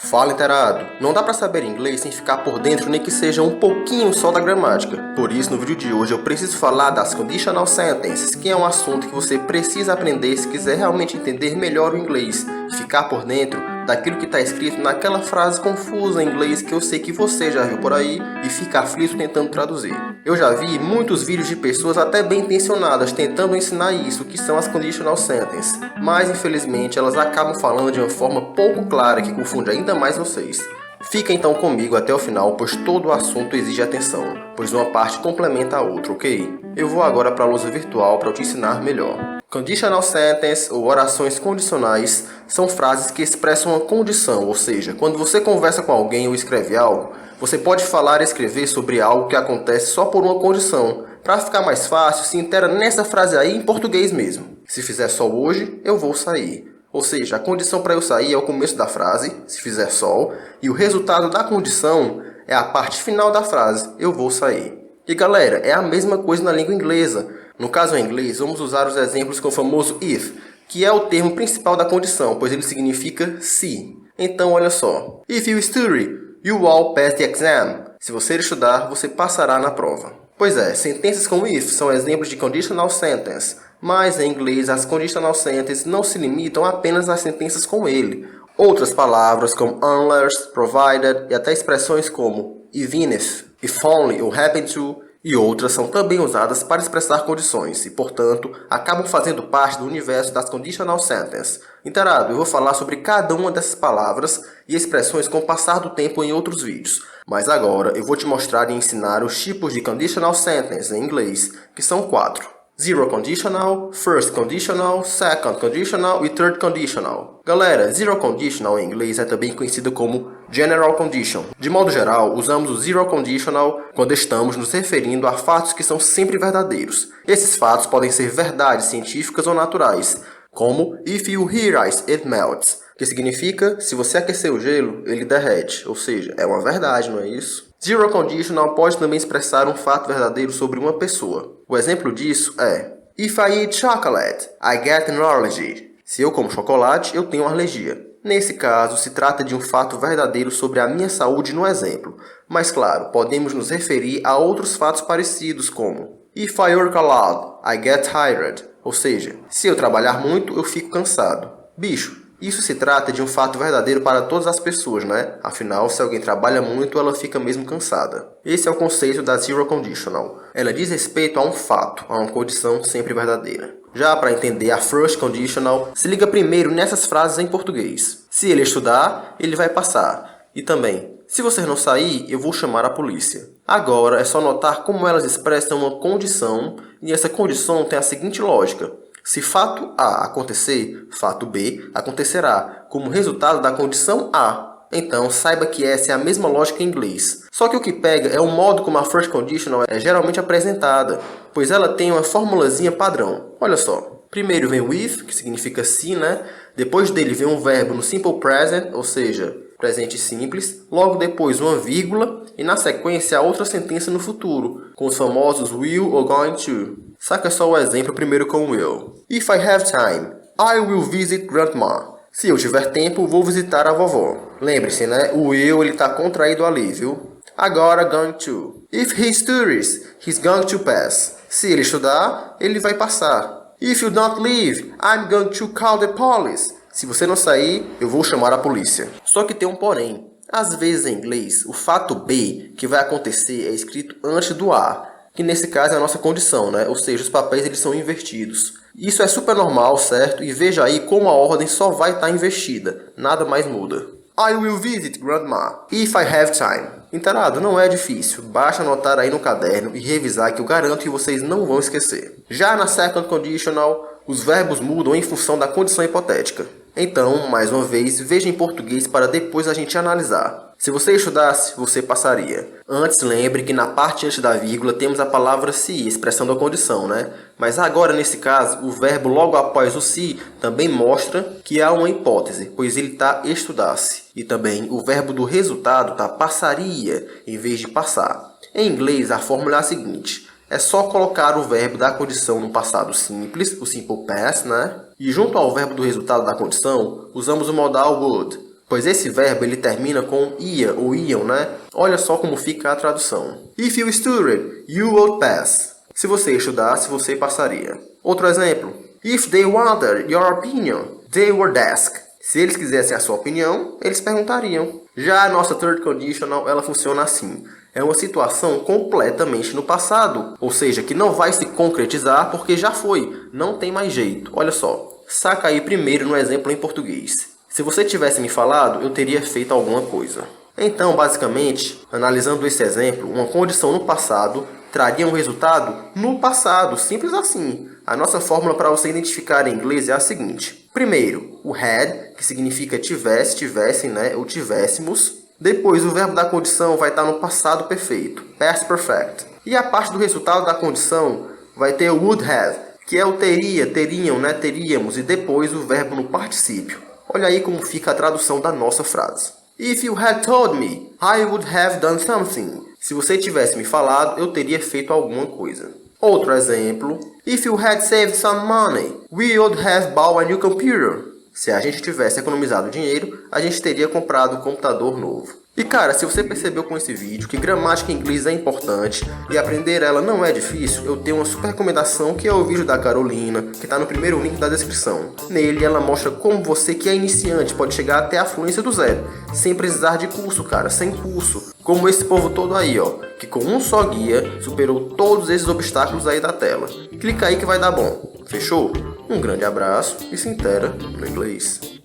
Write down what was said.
Fala, inteirado! Não dá pra saber inglês sem ficar por dentro nem que seja um pouquinho só da gramática. Por isso, no vídeo de hoje eu preciso falar das Conditional Sentences, que é um assunto que você precisa aprender se quiser realmente entender melhor o inglês e ficar por dentro daquilo que está escrito naquela frase confusa em inglês que eu sei que você já viu por aí e fica aflito tentando traduzir. Eu já vi muitos vídeos de pessoas até bem intencionadas tentando ensinar isso, que são as Conditional Sentences, mas infelizmente elas acabam falando de uma forma pouco clara que confunde ainda mais vocês. Fica então comigo até o final, pois todo o assunto exige atenção, pois uma parte complementa a outra, ok? Eu vou agora para a lousa virtual para eu te ensinar melhor. Conditional Sentence, ou orações condicionais, são frases que expressam uma condição, ou seja, quando você conversa com alguém ou escreve algo, você pode falar e escrever sobre algo que acontece só por uma condição. Para ficar mais fácil, se inteira nessa frase aí em português mesmo. Se fizer sol hoje, eu vou sair. Ou seja, a condição para eu sair é o começo da frase, se fizer sol, e o resultado da condição é a parte final da frase, eu vou sair. E galera, é a mesma coisa na língua inglesa. No caso em inglês, vamos usar os exemplos com o famoso if, que é o termo principal da condição, pois ele significa se. Então, olha só. If you study, you will pass the exam. Se você estudar, você passará na prova. Pois é, sentenças com if são exemplos de conditional sentence, mas em inglês as conditional sentences não se limitam apenas às sentenças com ele. Outras palavras como unless, provided e até expressões como even if only ou happen to e outras são também usadas para expressar condições e, portanto, acabam fazendo parte do universo das conditional sentences. Inteirado, eu vou falar sobre cada uma dessas palavras e expressões com o passar do tempo em outros vídeos. Mas agora eu vou te mostrar e ensinar os tipos de conditional sentence em inglês, que são 4. Zero conditional, first conditional, second conditional e third conditional. Galera, zero conditional em inglês é também conhecido como general condition. De modo geral, usamos o zero conditional quando estamos nos referindo a fatos que são sempre verdadeiros. Esses fatos podem ser verdades científicas ou naturais, como if you heat ice, it melts, que significa se você aquecer o gelo, ele derrete, ou seja, é uma verdade, não é isso? Zero conditional pode também expressar um fato verdadeiro sobre uma pessoa. O exemplo disso é: If I eat chocolate, I get an allergy. Se eu como chocolate, eu tenho alergia. Nesse caso, se trata de um fato verdadeiro sobre a minha saúde no exemplo. Mas claro, podemos nos referir a outros fatos parecidos como If I work a lot, I get tired. Ou seja, se eu trabalhar muito, eu fico cansado. Bicho, isso se trata de um fato verdadeiro para todas as pessoas, né? Afinal, se alguém trabalha muito, ela fica mesmo cansada. Esse é o conceito da zero conditional. Ela diz respeito a um fato, a uma condição sempre verdadeira. Já para entender a first conditional, se liga primeiro nessas frases em português. Se ele estudar, ele vai passar. E também, se você não sair, eu vou chamar a polícia. Agora é só notar como elas expressam uma condição, e essa condição tem a seguinte lógica. Se fato A acontecer, fato B acontecerá, como resultado da condição A. Então, saiba que essa é a mesma lógica em inglês. Só que o que pega é o modo como a first conditional é geralmente apresentada, pois ela tem uma formulazinha padrão. Olha só. Primeiro vem o if, que significa se, né? Depois dele vem um verbo no simple present, ou seja, presente simples. Logo depois uma vírgula e na sequência a outra sentença no futuro, com os famosos will ou going to. Saca só o exemplo primeiro com will. If I have time, I will visit grandma. Se eu tiver tempo, vou visitar a vovó. Lembre-se, né? O will ele está contraído ali, viu? Agora going to. If he studies, he's going to pass. Se ele estudar, ele vai passar. If you don't leave, I'm going to call the police. Se você não sair, eu vou chamar a polícia. Só que tem um porém. Às vezes em inglês, o fato B que vai acontecer é escrito antes do A, que nesse caso é a nossa condição, né? Ou seja, os papéis eles são invertidos. Isso é super normal, certo? E veja aí como a ordem só vai estar invertida. Nada mais muda. I will visit grandma if I have time. Inteirado, não é difícil. Basta anotar aí no caderno e revisar que eu garanto que vocês não vão esquecer. Já na second conditional, os verbos mudam em função da condição hipotética. Então, mais uma vez, veja em português para depois a gente analisar. Se você estudasse, você passaria. Antes, lembre que na parte antes da vírgula temos a palavra se, expressando a condição, né? Mas agora, nesse caso, o verbo logo após o se também mostra que há uma hipótese, pois ele está estudasse. E também o verbo do resultado está passaria, em vez de passar. Em inglês, a fórmula é a seguinte. É só colocar o verbo da condição no passado simples, o simple past, né? E junto ao verbo do resultado da condição, usamos o modal would. pois esse verbo ele termina com ia ou iam, né? Olha só como fica a tradução. If you studied, you would pass. Se você estudasse, você passaria. Outro exemplo. If they wanted your opinion, they would ask. Se eles quisessem a sua opinião, eles perguntariam. Já a nossa third conditional, ela funciona assim. É uma situação completamente no passado, ou seja, que não vai se concretizar porque já foi, não tem mais jeito. Olha só, saca aí primeiro no exemplo em português. Se você tivesse me falado, eu teria feito alguma coisa. Então, basicamente, analisando esse exemplo, uma condição no passado traria um resultado no passado, simples assim. A nossa fórmula para você identificar em inglês é a seguinte. Primeiro, o had, que significa tivesse, tivessem, né, ou tivéssemos. Depois, o verbo da condição vai estar no passado perfeito, past perfect. E a parte do resultado da condição vai ter o would have, que é o teria, teriam, né, teríamos, e depois o verbo no particípio. Olha aí como fica a tradução da nossa frase. If you had told me, I would have done something. Se você tivesse me falado, eu teria feito alguma coisa. Outro exemplo. If you had saved some money, we would have bought a new computer. Se a gente tivesse economizado dinheiro, a gente teria comprado um computador novo. E cara, se você percebeu com esse vídeo que gramática em inglês é importante e aprender ela não é difícil, eu tenho uma super recomendação que é o vídeo da Carolina, que está no primeiro link da descrição. Nele ela mostra como você que é iniciante pode chegar até a fluência do zero, sem precisar de curso, cara, sem curso. Como esse povo todo aí, ó, que com um só guia superou todos esses obstáculos aí da tela. Clica aí que vai dar bom. Fechou? Um grande abraço e se intera no inglês.